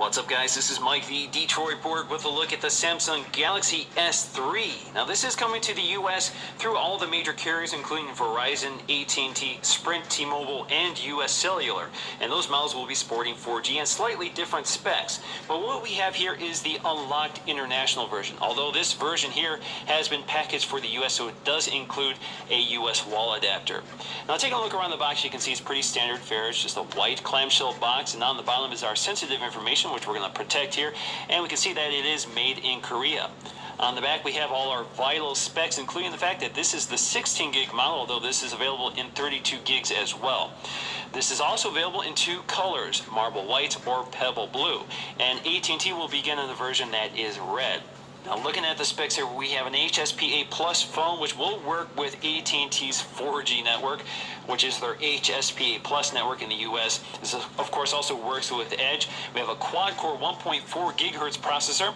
What's up, guys? This is Mike the Detroit Borg with a look at the Samsung Galaxy S3. Now, this is coming to the U.S. through all the major carriers, including Verizon, AT&T, Sprint, T-Mobile, and U.S. Cellular. And those models will be sporting 4G and slightly different specs. But what we have here is the unlocked international version. Although this version here has been packaged for the U.S., so it does include a U.S. wall adapter. Now, taking a look around the box, you can see it's pretty standard fare. It's just a white clamshell box, and on the bottom is our sensitive information, which we're going to protect here, and we can see that it is made in Korea. On the back, we have all our vital specs, including the fact that this is the 16 gig model, although this is available in 32 gigs as well. This is also available in two colors, marble white or pebble blue, and AT&T will begin in the version that is red. Now, looking at the specs here, we have an HSPA Plus phone, which will work with AT&T's 4G network, which is their HSPA Plus network in the U.S. This, of course, also works with Edge. We have a quad-core 1.4 gigahertz processor.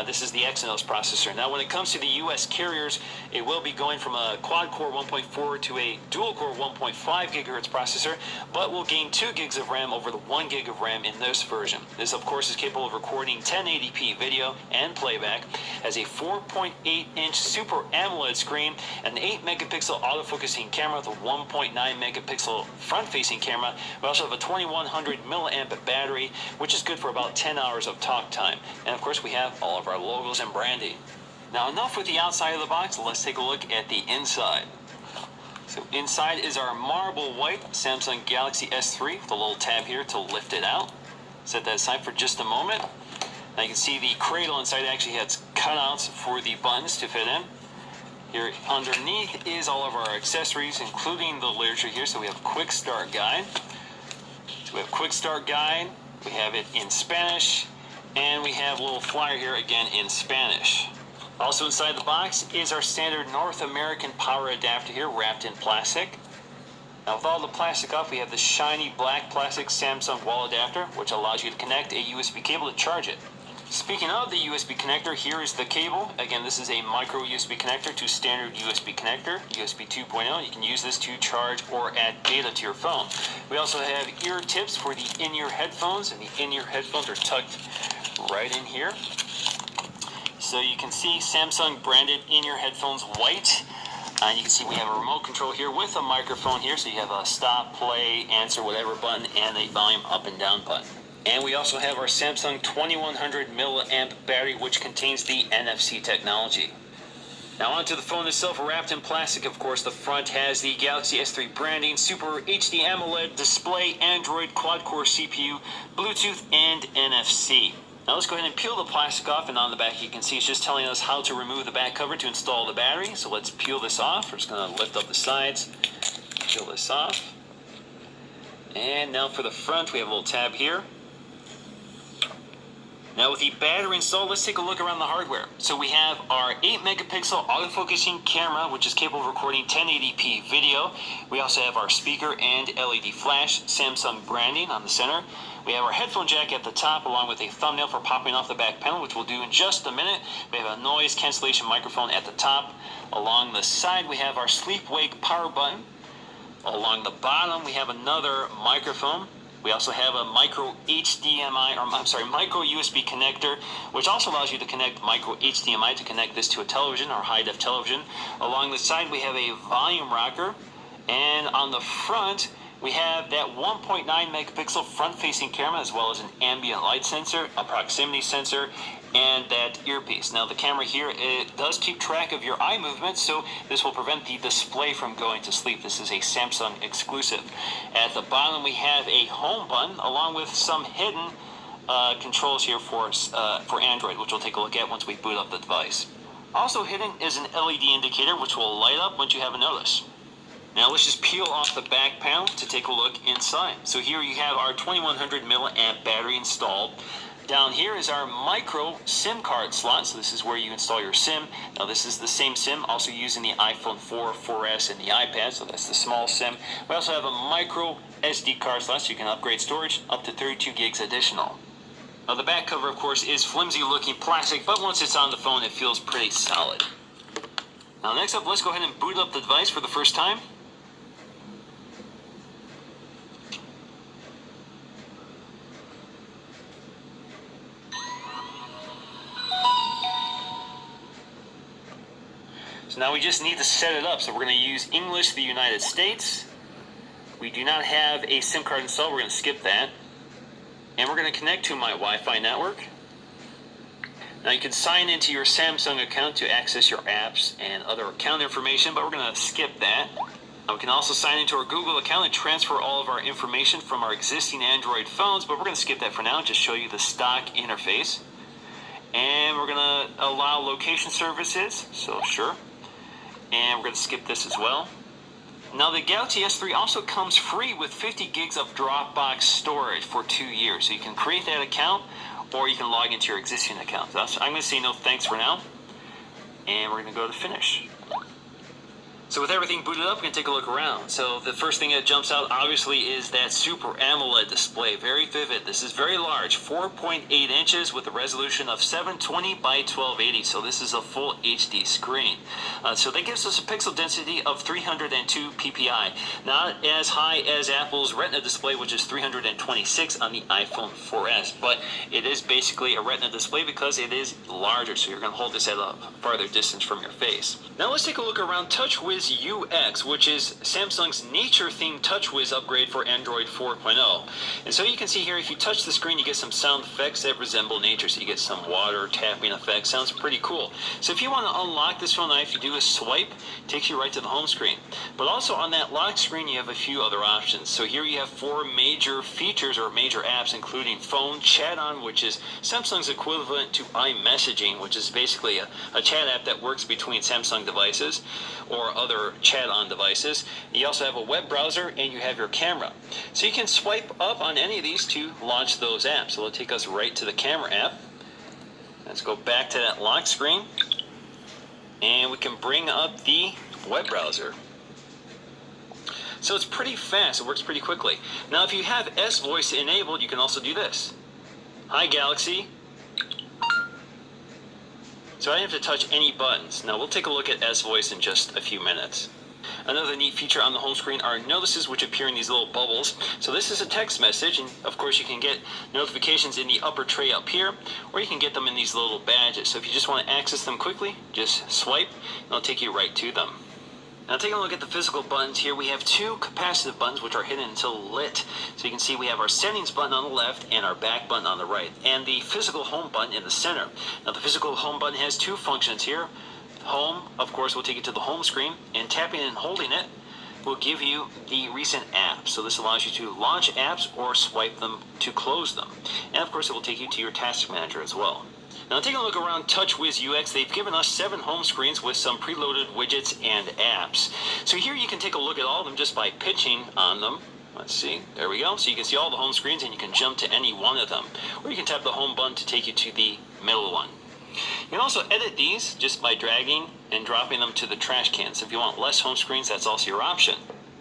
This is the Exynos processor. Now, when it comes to the U.S. carriers, it will be going from a quad-core 1.4 to a dual-core 1.5 gigahertz processor, but will gain 2 gigs of RAM over the 1 gig of RAM in this version. This, of course, is capable of recording 1080p video and playback, has a 4.8-inch Super AMOLED screen, an 8-megapixel autofocusing camera with a 1.9 megapixel front-facing camera. We also have a 2100 milliamp battery, which is good for about 10 hours of talk time. And of course, we have all of our logos and branding. Now, enough with the outside of the box. Let's take a look at the inside. So inside is our marble white Samsung Galaxy S3 with a little tab here to lift it out. Set that aside for just a moment. Now you can see the cradle inside actually has cutouts for the buttons to fit in. Here underneath is all of our accessories, including the literature here. So we have Quick Start Guide. We have it in Spanish, and we have a little flyer here again in Spanish. Also inside the box is our standard North American power adapter here, wrapped in plastic. Now, with all the plastic off, we have the shiny black plastic Samsung wall adapter, which allows you to connect a USB cable to charge it. Speaking of the USB connector, here is the cable. Again, this is a micro USB connector to standard USB connector, USB 2.0. You can use this to charge or add data to your phone. We also have ear tips for the in-ear headphones, and the in-ear headphones are tucked right in here. So you can see Samsung branded in-ear headphones white. And you can see we have a remote control here with a microphone here, so you have a stop, play, answer, whatever button, and a volume up and down button. And we also have our Samsung 2100 milliamp battery, which contains the NFC technology. Now onto the phone itself, wrapped in plastic, of course. The front has the Galaxy S3 branding, Super HD AMOLED display, Android quad-core CPU, Bluetooth, and NFC. Now let's go ahead and peel the plastic off, and on the back you can see it's just telling us how to remove the back cover to install the battery. So let's peel this off. We're just going to lift up the sides, peel this off. And now for the front, we have a little tab here. Now with the battery installed, let's take a look around the hardware. So we have our 8-megapixel autofocusing camera, which is capable of recording 1080p video. We also have our speaker and LED flash, Samsung branding on the center. We have our headphone jack at the top, along with a thumbnail for popping off the back panel, which we'll do in just a minute. We have a noise cancellation microphone at the top. Along the side, we have our sleep-wake power button. Along the bottom, we have another microphone. We also have a micro USB connector, which also allows you to connect micro HDMI to connect this to a television or high-def television. Along the side, we have a volume rocker, and on the front, we have that 1.9 megapixel front-facing camera, as well as an ambient light sensor, a proximity sensor, and that earpiece. Now the camera here, it does keep track of your eye movement, so this will prevent the display from going to sleep. This is a Samsung exclusive. At the bottom we have a home button, along with some hidden controls here for Android, which we'll take a look at once we boot up the device. Also hidden is an LED indicator, which will light up once you have a notice. Now let's just peel off the back panel to take a look inside. So here you have our 2100 milliamp battery installed. Down here is our micro SIM card slot. So this is where you install your SIM. Now this is the same SIM also used in the iPhone 4, 4S, and the iPad. So that's the small SIM. We also have a micro SD card slot, so you can upgrade storage up to 32 gigs additional. Now the back cover, of course, is flimsy looking plastic, but once it's on the phone, it feels pretty solid. Now next up, let's go ahead and boot up the device for the first time. So now we just need to set it up. So we're going to use English, the United States. We do not have a SIM card installed. We're going to skip that. And we're going to connect to my Wi-Fi network. Now you can sign into your Samsung account to access your apps and other account information, but we're going to skip that. Now we can also sign into our Google account and transfer all of our information from our existing Android phones, but we're going to skip that for now and just show you the stock interface. And we're going to allow location services, so sure. And we're going to skip this as well. Now the Galaxy S3 also comes free with 50 gigs of Dropbox storage for 2 years. So you can create that account or you can log into your existing account. So I'm going to say no thanks for now. And we're going to go to finish. So with everything booted up, we're going to take a look around. So the first thing that jumps out, obviously, is that Super AMOLED display. Very vivid. This is very large, 4.8 inches with a resolution of 720 by 1280. So this is a full HD screen. So that gives us a pixel density of 302 ppi. Not as high as Apple's Retina display, which is 326 on the iPhone 4S. But it is basically a Retina display because it is larger. So you're going to hold this at a farther distance from your face. Now let's take a look around TouchWiz UX, which is Samsung's nature-themed TouchWiz upgrade for Android 4.0. And so you can see here, if you touch the screen, you get some sound effects that resemble nature. So you get some water tapping effects. Sounds pretty cool. So if you want to unlock this phone, all you have to do is swipe. It takes you right to the home screen. But also on that lock screen, you have a few other options. So here you have 4 major features or major apps, including Phone, Chat On, which is Samsung's equivalent to iMessaging, which is basically a chat app that works between Samsung devices or other Chat On devices. You also have a web browser and you have your camera. So you can swipe up on any of these to launch those apps. So it'll take us right to the camera app. Let's go back to that lock screen and we can bring up the web browser. So it's pretty fast. It works pretty quickly. Now if you have S Voice enabled, you can also do this. Hi Galaxy. So I didn't have to touch any buttons. Now we'll take a look at S Voice in just a few minutes. Another neat feature on the home screen are notices, which appear in these little bubbles. So this is a text message, and of course you can get notifications in the upper tray up here, or you can get them in these little badges. So if you just want to access them quickly, just swipe, and it'll take you right to them. Now taking a look at the physical buttons here, we have 2 capacitive buttons which are hidden until lit. So you can see we have our settings button on the left and our back button on the right, and the physical home button in the center. Now the physical home button has 2 functions here. Home, of course, will take you to the home screen, and tapping and holding it will give you the recent apps. So this allows you to launch apps or swipe them to close them. And of course it will take you to your task manager as well. Now taking a look around TouchWiz UX, they've given us 7 home screens with some preloaded widgets and apps. So here you can take a look at all of them just by pinching on them. Let's see, there we go. So you can see all the home screens and you can jump to any one of them. Or you can tap the home button to take you to the middle one. You can also edit these just by dragging and dropping them to the trash can. So if you want less home screens, that's also your option.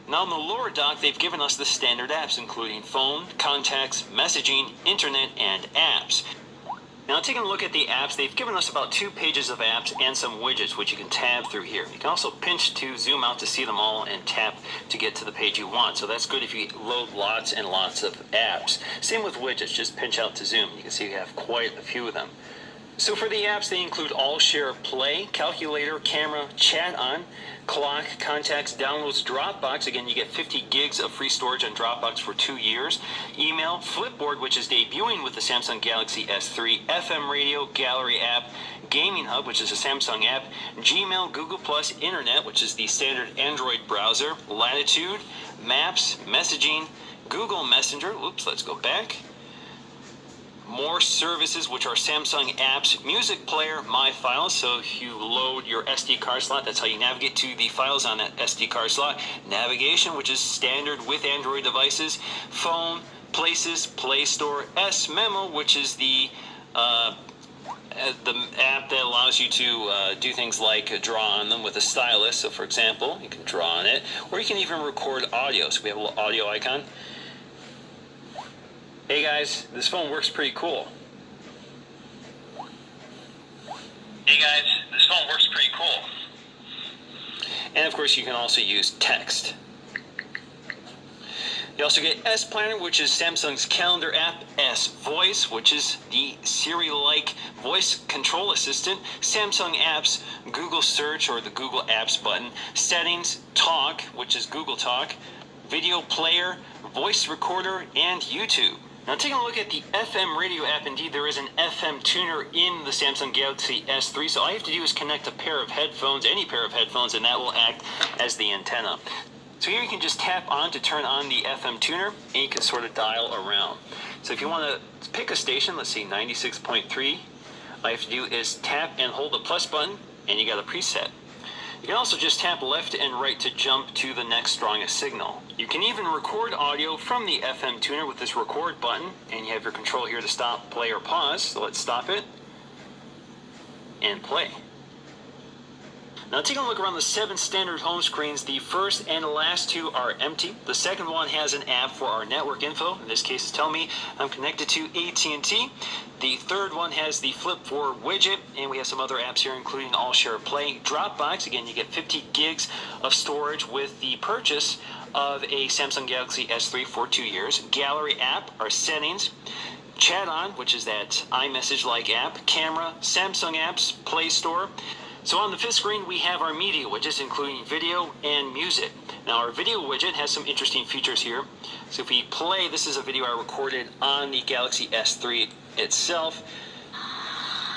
Now in the lower dock, they've given us the standard apps, including phone, contacts, messaging, internet, and apps. Now taking a look at the apps, they've given us about 2 pages of apps and some widgets which you can tab through here. You can also pinch to zoom out to see them all and tap to get to the page you want. So that's good if you load lots and lots of apps. Same with widgets, just pinch out to zoom. You can see you have quite a few of them. So for the apps, they include AllShare Play, Calculator, Camera, Chat On, Clock, Contacts, Downloads, Dropbox. Again, you get 50 gigs of free storage on Dropbox for 2 years. Email, Flipboard, which is debuting with the Samsung Galaxy S3, FM Radio, Gallery app, Gaming Hub, which is a Samsung app, Gmail, Google+, Internet, which is the standard Android browser, Latitude, Maps, Messaging, Google Messenger. Oops, let's go back. More services, which are Samsung apps, music player, My Files. So if you load your SD card slot, that's how you navigate to the files on that SD card slot. Navigation, which is standard with Android devices. Phone, Places, Play Store. S-Memo, which is the app that allows you to do things like draw on them with a stylus. So for example, you can draw on it, or you can even record audio. So we have a little audio icon. Hey guys, this phone works pretty cool. Hey guys, this phone works pretty cool. And of course you can also use text. You also get S Planner, which is Samsung's calendar app, S Voice, which is the Siri-like voice control assistant, Samsung Apps, Google Search or the Google Apps button, Settings, Talk, which is Google Talk, Video Player, Voice Recorder, and YouTube. Now taking a look at the FM radio app, indeed there is an FM tuner in the Samsung Galaxy S3, so all you have to do is connect a pair of headphones, any pair of headphones, and that will act as the antenna. So here you can just tap on to turn on the FM tuner, and you can sort of dial around. So if you want to pick a station, let's see, 96.3, all you have to do is tap and hold the plus button, and you got a preset. You can also just tap left and right to jump to the next strongest signal. You can even record audio from the FM tuner with this record button, and you have your control here to stop, play, or pause. So let's stop it and play. Now taking a look around the 7 standard home screens, the first and last 2 are empty. The second one has an app for our network info. In this case, it's telling me I'm connected to AT&T. The third one has the Flip 4 widget, and we have some other apps here, including AllShare Play, Dropbox. Again, you get 50 gigs of storage with the purchase of a Samsung Galaxy S3 for 2 years. Gallery app, our settings. Chat On, which is that iMessage-like app. Camera, Samsung Apps, Play Store. So on the 5th screen, we have our media widgets, including video and music. Now our video widget has some interesting features here. So if we play, this is a video I recorded on the Galaxy S3 itself.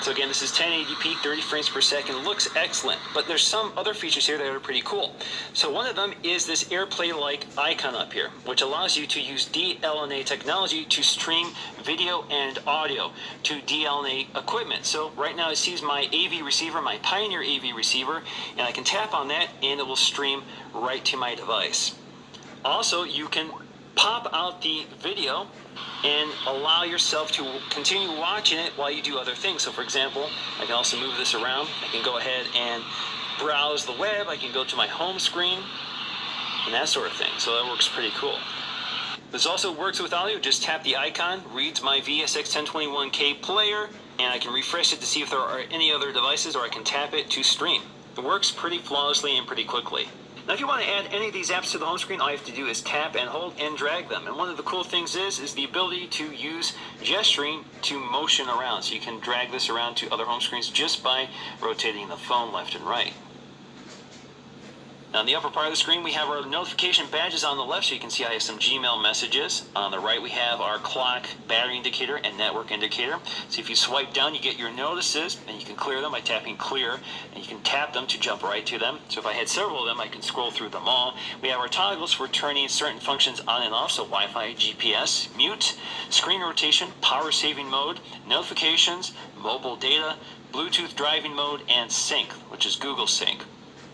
So again, this is 1080p, 30 frames per second, looks excellent, but there's some other features here that are pretty cool. So one of them is this AirPlay-like icon up here, which allows you to use DLNA technology to stream video and audio to DLNA equipment. So right now it sees my AV receiver, my Pioneer AV receiver, and I can tap on that and it will stream right to my device. Also, you can pop out the video and allow yourself to continue watching it while you do other things. So for example, I can also move this around. I can go ahead and browse the web. I can go to my home screen and that sort of thing. So that works pretty cool. This also works with audio. Just tap the icon, reads my VSX 1021K player, and I can refresh it to see if there are any other devices, or I can tap it to stream. It works pretty flawlessly and pretty quickly. Now if you want to add any of these apps to the home screen, all you have to do is tap and hold and drag them. And one of the cool things is the ability to use gesturing to motion around. So you can drag this around to other home screens just by rotating the phone left and right. Now in the upper part of the screen, we have our notification badges on the left, so you can see I have some Gmail messages. On the right, we have our clock, battery indicator, and network indicator. So if you swipe down, you get your notices, and you can clear them by tapping clear, and you can tap them to jump right to them. So if I had several of them, I can scroll through them all. We have our toggles for turning certain functions on and off, so Wi-Fi, GPS, mute, screen rotation, power saving mode, notifications, mobile data, Bluetooth driving mode, and sync, which is Google Sync.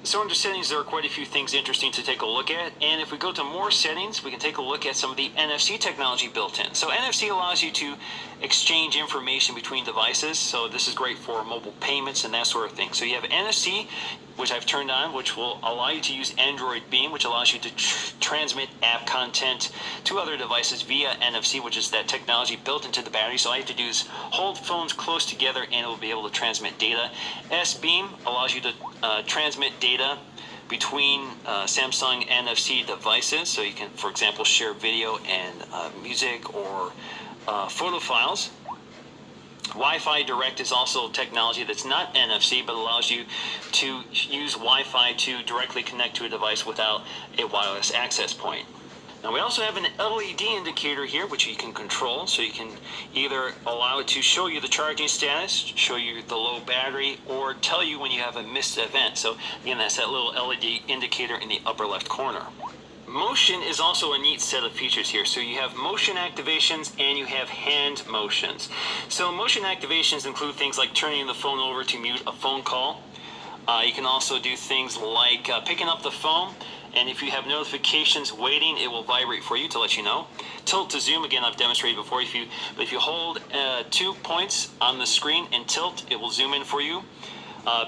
So under settings, there are quite a few things interesting to take a look at. And if we go to more settings, we can take a look at some of the NFC technology built in. So NFC allows you to exchange information between devices. So this is great for mobile payments and that sort of thing. So you have NFC, which I've turned on, which will allow you to use Android Beam, which allows you to transmit app content to other devices via NFC, which is that technology built into the battery. So all you have to do is hold phones close together and it will be able to transmit data. S-Beam allows you to transmit data between Samsung NFC devices. So you can, for example, share video and music or photo files. Wi-Fi Direct is also technology that's not NFC, but allows you to use Wi-Fi to directly connect to a device without a wireless access point. Now we also have an LED indicator here, which you can control. So you can either allow it to show you the charging status, show you the low battery, or tell you when you have a missed event. So again, that's that little LED indicator in the upper left corner. Motion is also a neat set of features here. So you have motion activations and you have hand motions. So motion activations include things like turning the phone over to mute a phone call. You can also do things like picking up the phone, and if you have notifications waiting, it will vibrate for you to let you know. Tilt to zoom, again, I've demonstrated before. If you hold 2 points on the screen and tilt, it will zoom in for you.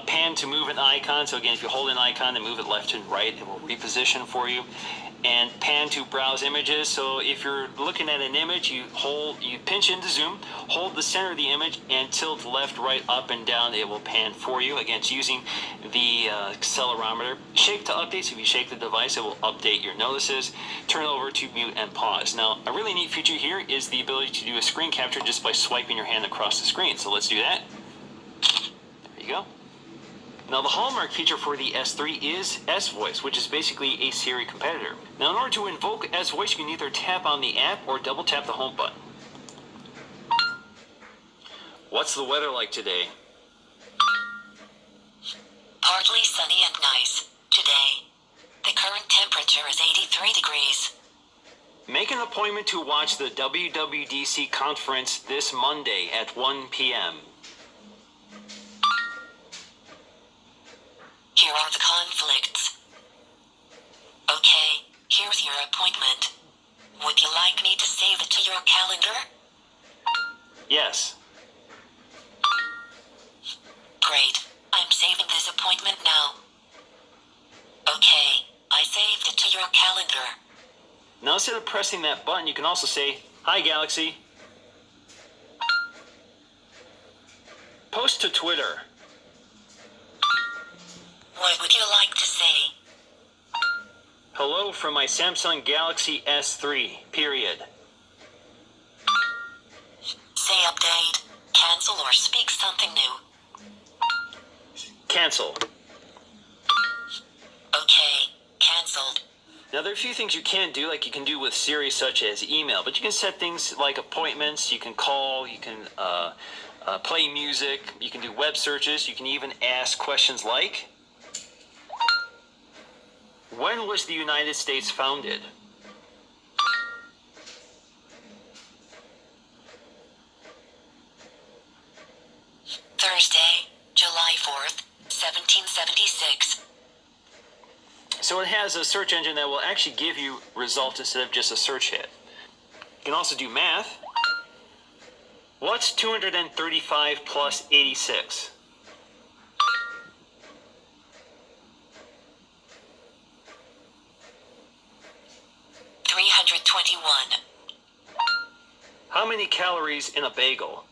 Pan to move an icon. So again, if you hold an icon and move it left and right, it will reposition for you. And pan to browse images. So if you're looking at an image, you pinch into zoom, hold the center of the image, and tilt left, right, up, and down. It will pan for you. Again, it's using the accelerometer. Shake to update. So if you shake the device, it will update your notices. Turn it over to mute and pause. Now, a really neat feature here is the ability to do a screen capture just by swiping your hand across the screen. So let's do that. There you go. Now, the hallmark feature for the S3 is S-Voice, which is basically a Siri competitor. Now, in order to invoke S-Voice, you can either tap on the app or double tap the home button. What's the weather like today? Partly sunny and nice today. The current temperature is 83 degrees. Make an appointment to watch the WWDC conference this Monday at 1 p.m. Here are the conflicts. Okay, here's your appointment. Would you like me to save it to your calendar? Yes. Great, I'm saving this appointment now. Okay, I saved it to your calendar. Now, instead of pressing that button, you can also say, "Hi, Galaxy." Post to Twitter. What would you like to say? Hello from my Samsung Galaxy S3, period. Say update, cancel, or speak something new. Cancel. Okay, canceled. Now, there are a few things you can do, like you can do with Siri, such as email, but you can set things like appointments, you can call, you can play music, you can do web searches, you can even ask questions like, when was the United States founded? Thursday, July 4th, 1776. So it has a search engine that will actually give you results instead of just a search hit. You can also do math. What's 235 plus 86? $321. How many calories in a bagel?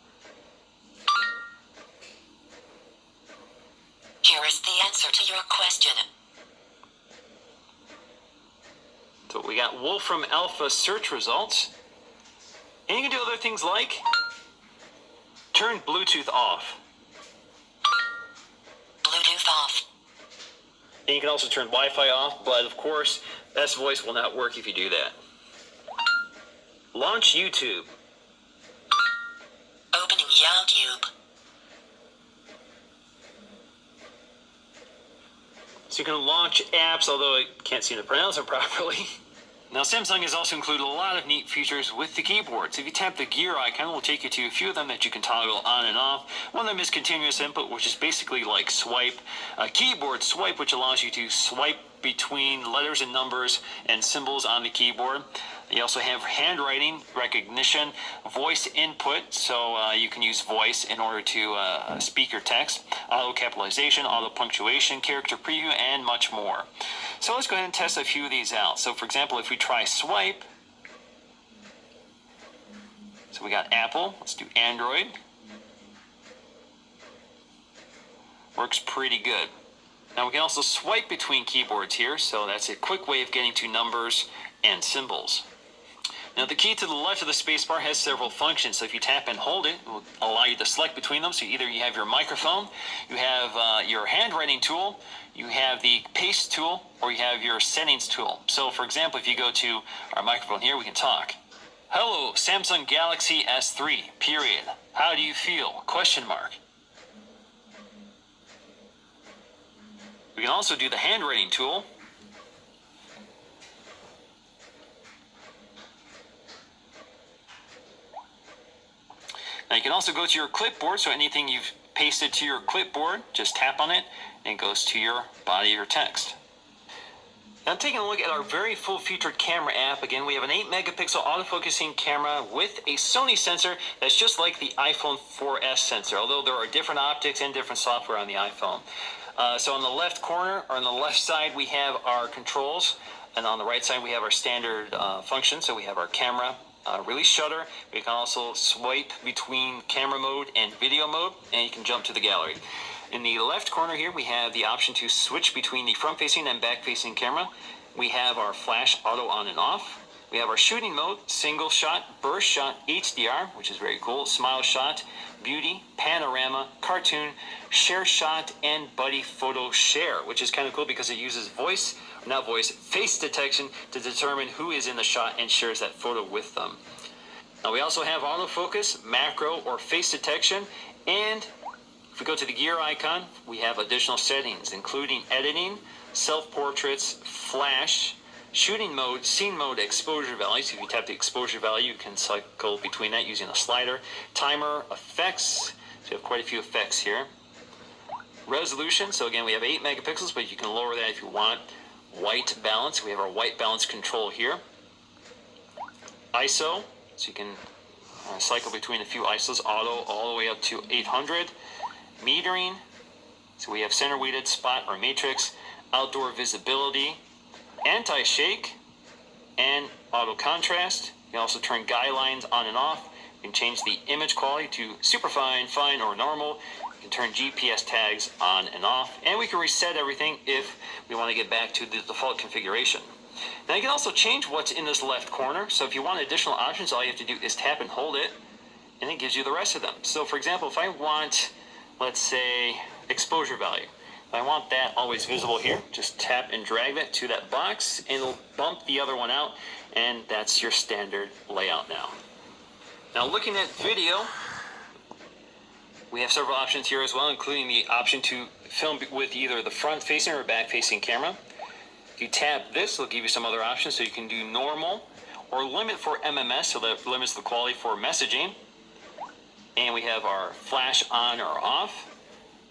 Here is the answer to your question. So we got Wolfram Alpha search results. And you can do other things like turn Bluetooth off. Bluetooth off. And you can also turn Wi-Fi off, but of course, S-Voice will not work if you do that. Launch YouTube. Opening YouTube. So you can launch apps, although I can't seem to pronounce them properly. Now, Samsung has also included a lot of neat features with the keyboard. So if you tap the gear icon, it will take you to a few of them that you can toggle on and off. One of them is continuous input, which is basically like swipe. Keyboard swipe, which allows you to swipe between letters and numbers and symbols on the keyboard. You also have handwriting recognition, voice input, so you can use voice in order to speak your text, auto capitalization, auto punctuation, character preview, and much more. So let's go ahead and test a few of these out. So for example, if we try swipe, so we got Apple, let's do Android. Works pretty good. Now we can also swipe between keyboards here, so that's a quick way of getting to numbers and symbols. Now the key to the left of the spacebar has several functions, so if you tap and hold it, it will allow you to select between them. So either you have your microphone, you have your handwriting tool, you have the paste tool, or you have your settings tool. So for example, if you go to our microphone here, we can talk. Hello, Samsung Galaxy S3, period. How do you feel? Question mark. We can also do the handwriting tool. Now you can also go to your clipboard, so anything you've pasted to your clipboard, just tap on it, and it goes to your body of your text. Now taking a look at our very full-featured camera app, again we have an 8 megapixel autofocusing camera with a Sony sensor that's just like the iPhone 4S sensor, although there are different optics and different software on the iPhone. So on the left corner, or on the left side, we have our controls, and on the right side we have our standard function. So we have our camera, release shutter. We can also swipe between camera mode and video mode, and you can jump to the gallery. In the left corner here, we have the option to switch between the front-facing and back-facing camera. We have our flash auto on and off. We have our shooting mode, single shot, burst shot, HDR, which is very cool, smile shot, beauty, panorama, cartoon, share shot, and buddy photo share, which is kind of cool because it uses face detection to determine who is in the shot and shares that photo with them. Now we also have autofocus, macro, or face detection, and if we go to the gear icon, we have additional settings, including editing, self-portraits, flash, shooting mode, scene mode, exposure value. So if you tap the exposure value, you can cycle between that using a slider. Timer, effects. So we have quite a few effects here. Resolution. So again, we have 8 megapixels, but you can lower that if you want. White balance. We have our white balance control here. ISO. So you can cycle between a few ISOs, auto all the way up to 800. Metering, so we have center weighted, spot or matrix, outdoor visibility, anti-shake, and auto contrast. You can also turn guidelines on and off. You can change the image quality to superfine, fine, or normal. You can turn GPS tags on and off, and we can reset everything if we want to get back to the default configuration. Now you can also change what's in this left corner. So if you want additional options, all you have to do is tap and hold it, and it gives you the rest of them. So for example, if I want, let's say, exposure value. If I want that always visible here, just tap and drag that to that box, and it'll bump the other one out, and that's your standard layout now. Now looking at video, we have several options here as well, including the option to film with either the front-facing or back-facing camera. If you tap this, it'll give you some other options, so you can do normal or limit for MMS, so that limits the quality for messaging. And we have our flash on or off.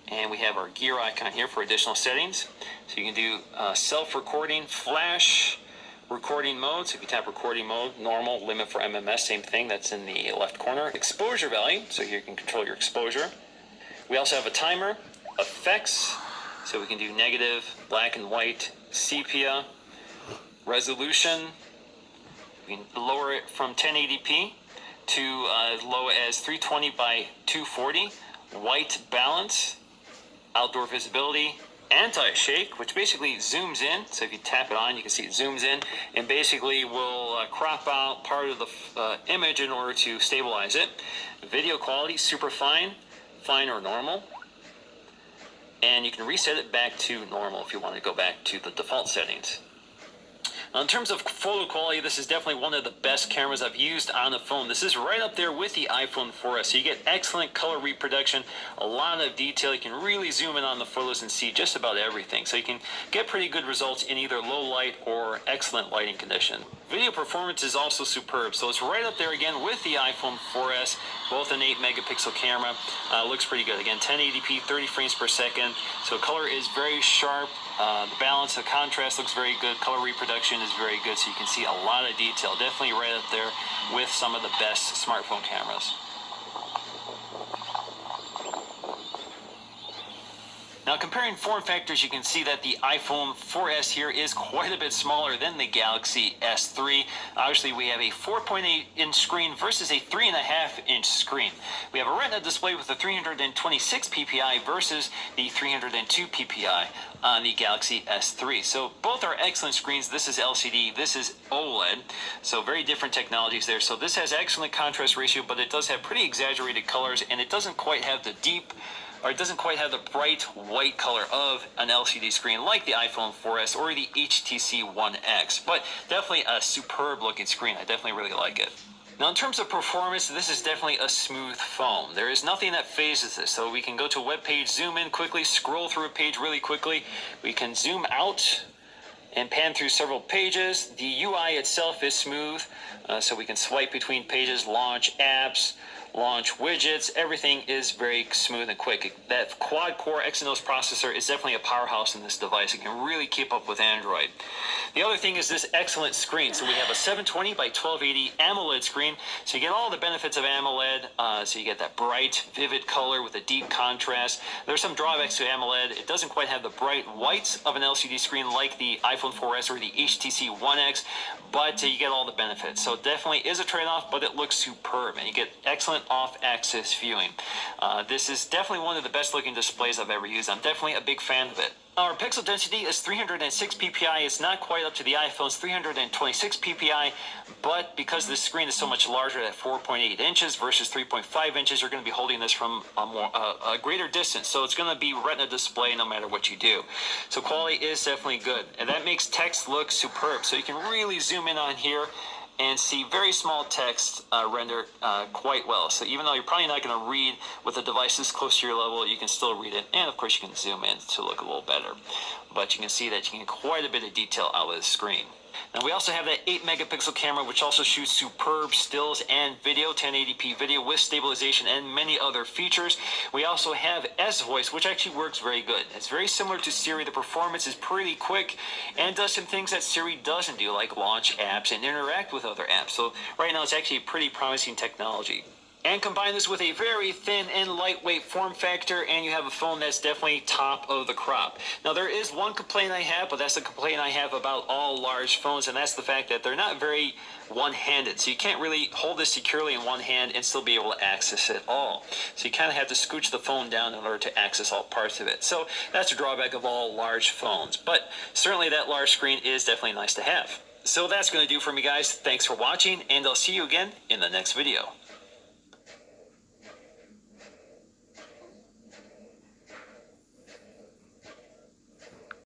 And we have our gear icon here for additional settings. So you can do self-recording, flash, recording mode. So if you tap recording mode, normal, limit for MMS, same thing. That's in the left corner. Exposure value, so here you can control your exposure. We also have a timer, effects. So we can do negative, black and white, sepia, resolution. We can lower it from 1080p to as low as 320 by 240, white balance, outdoor visibility, anti-shake, which basically zooms in. So if you tap it on, you can see it zooms in and basically will crop out part of the image in order to stabilize it. Video quality, super fine, fine or normal. And you can reset it back to normal if you want to go back to the default settings. Now, in terms of photo quality, this is definitely one of the best cameras I've used on a phone. This is right up there with the iPhone 4S. So you get excellent color reproduction, a lot of detail. You can really zoom in on the photos and see just about everything. So you can get pretty good results in either low light or excellent lighting condition. Video performance is also superb. So it's right up there again with the iPhone 4S, both an 8 megapixel camera. Looks pretty good. Again, 1080p, 30 frames per second. So color is very sharp. The balance, the contrast looks very good. Color reproduction is very good, so you can see a lot of detail. Definitely right up there with some of the best smartphone cameras. Now, comparing form factors, you can see that the iPhone 4S here is quite a bit smaller than the Galaxy S3. Obviously, we have a 4.8-inch screen versus a 3.5-inch screen. We have a Retina display with a 326 ppi versus the 302 ppi on the Galaxy S3. So both are excellent screens. This is LCD, this is OLED. So very different technologies there. So this has excellent contrast ratio, but it does have pretty exaggerated colors, and it doesn't quite have the it doesn't quite have the bright white color of an LCD screen like the iPhone 4S or the HTC One X, but definitely a superb looking screen. I definitely really like it. Now, in terms of performance, this is definitely a smooth phone. There is nothing that phases this. So we can go to a web page, zoom in quickly, scroll through a page really quickly. We can zoom out and pan through several pages. The UI itself is smooth, so we can swipe between pages, launch apps, launch widgets. Everything is very smooth and quick. That quad-core Exynos processor is definitely a powerhouse in this device. It can really keep up with Android. The other thing is this excellent screen. So we have a 720 by 1280 AMOLED screen. So you get all the benefits of AMOLED. So you get that bright, vivid color with a deep contrast. There's some drawbacks to AMOLED. It doesn't quite have the bright whites of an LCD screen like the iPhone 4S or the HTC One X, but you get all the benefits. So it definitely is a trade-off, but it looks superb, and you get excellent off-axis viewing. This is definitely one of the best-looking displays I've ever used. I'm definitely a big fan of it. Our pixel density is 306 ppi. It's not quite up to the iPhone's 326 ppi, but because this screen is so much larger at 4.8 inches versus 3.5 inches, you're going to be holding this from a greater distance. So it's going to be Retina display no matter what you do. So quality is definitely good, and that makes text look superb. So you can really zoom in on here and see very small text render quite well. So even though you're probably not going to read with the device this close to your level, you can still read it. And of course you can zoom in to look a little better. But you can see that you can get quite a bit of detail out of the screen. Now we also have that 8 megapixel camera, which also shoots superb stills and video, 1080p video with stabilization and many other features. We also have S-Voice, which actually works very good. It's very similar to Siri. The performance is pretty quick and does some things that Siri doesn't do, like launch apps and interact with other apps. So right now it's actually a pretty promising technology. And combine this with a very thin and lightweight form factor, and you have a phone that's definitely top of the crop. Now, there is one complaint I have, but that's the complaint I have about all large phones, and that's the fact that they're not very one-handed. So you can't really hold this securely in one hand and still be able to access it all. So you kind of have to scooch the phone down in order to access all parts of it. So that's a drawback of all large phones. But certainly that large screen is definitely nice to have. So that's going to do for me, guys. Thanks for watching, and I'll see you again in the next video.